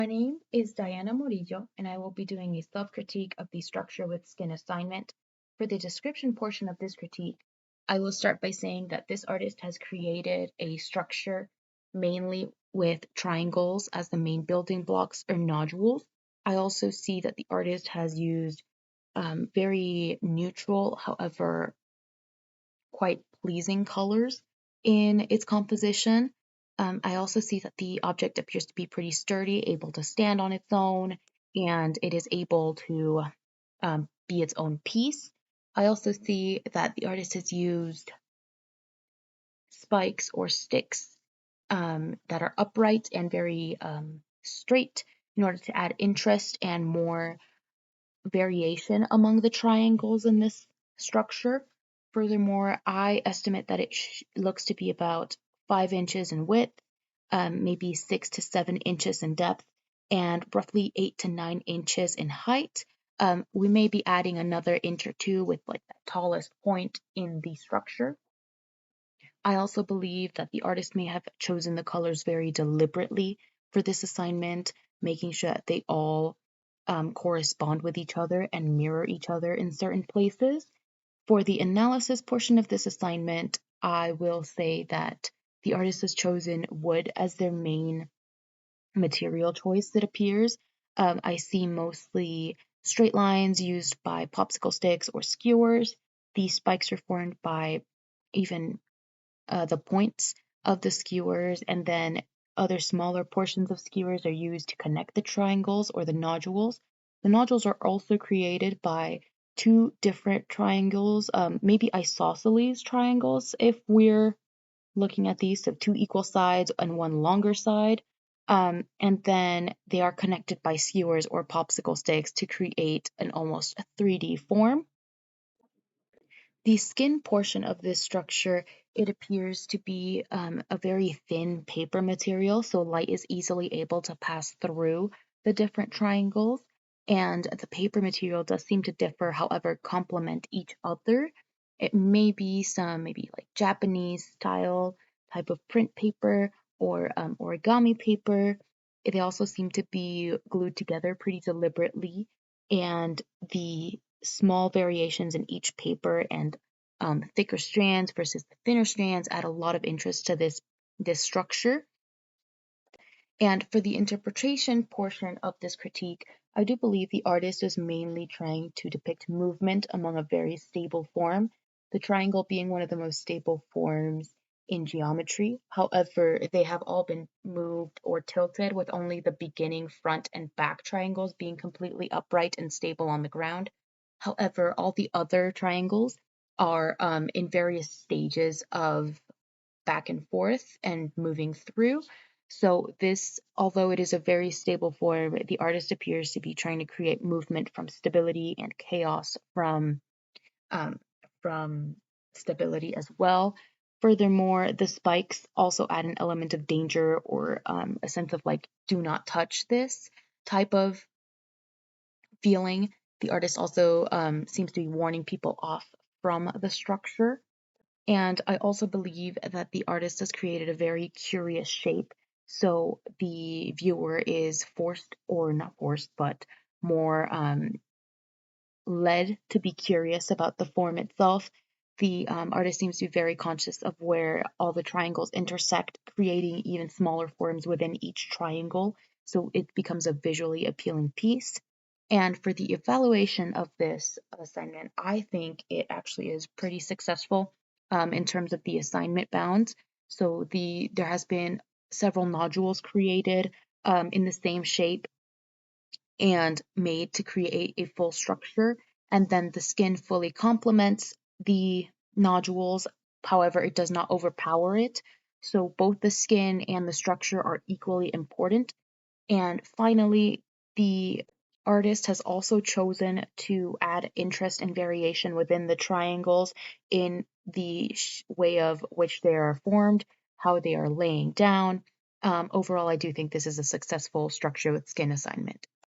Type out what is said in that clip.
My name is Dayana Morillo, and I will be doing a self-critique of the structure with skin assignment. For the description portion of this critique, I will start by saying that this artist has created a structure mainly with triangles as the main building blocks or nodules. I also see that the artist has used very neutral, however, quite pleasing colors in its composition. I also see that the object appears to be pretty sturdy, able to stand on its own, and it is able to be its own piece. I also see that the artist has used spikes or sticks that are upright and very straight in order to add interest and more variation among the triangles in this structure. Furthermore, I estimate that it looks to be about 5 inches in width, maybe 6 to 7 inches in depth, and roughly 8 to 9 inches in height. We may be adding another inch or two with like the tallest point in the structure. I also believe that the artist may have chosen the colors very deliberately for this assignment, making sure that they all correspond with each other and mirror each other in certain places. For the analysis portion of this assignment, I will say that the artist has chosen wood as their main material choice, it appears. I see mostly straight lines used by popsicle sticks or skewers. These spikes are formed by even the points of the skewers, and then other smaller portions of skewers are used to connect the triangles or the nodules. The nodules are also created by two different triangles, maybe isosceles triangles if we're looking at these, so two equal sides and one longer side. And then they are connected by skewers or popsicle sticks to create an almost 3D form. The skin portion of this structure, it appears to be a very thin paper material, so light is easily able to pass through the different triangles. And the paper material does seem to differ, however, complement each other. It may be some maybe like Japanese style type of print paper or origami paper. They also seem to be glued together pretty deliberately, and the small variations in each paper and thicker strands versus the thinner strands add a lot of interest to this structure. And for the interpretation portion of this critique, I do believe the artist is mainly trying to depict movement among a very stable form, the triangle being one of the most stable forms in geometry. However, they have all been moved or tilted, with only the beginning front and back triangles being completely upright and stable on the ground. However, all the other triangles are in various stages of back and forth and moving through. So this, although it is a very stable form, the artist appears to be trying to create movement from stability and chaos um, from stability as well. Furthermore, the spikes also add an element of danger or a sense of like, do not touch this type of feeling. The artist also seems to be warning people off from the structure. And I also believe that the artist has created a very curious shape. So the viewer is forced, or not forced, but more led to be curious about the form itself. The artist seems to be very conscious of where all the triangles intersect, creating even smaller forms within each triangle. So it becomes a visually appealing piece. And for the evaluation of this assignment, I think it actually is pretty successful in terms of the assignment bounds. So there has been several nodules created in the same shape and made to create a full structure. And then the skin fully complements the nodules. However, it does not overpower it. So both the skin and the structure are equally important. And finally, the artist has also chosen to add interest and variation within the triangles in the way of which they are formed, how they are laying down. Overall, I do think this is a successful structure with skin assignment.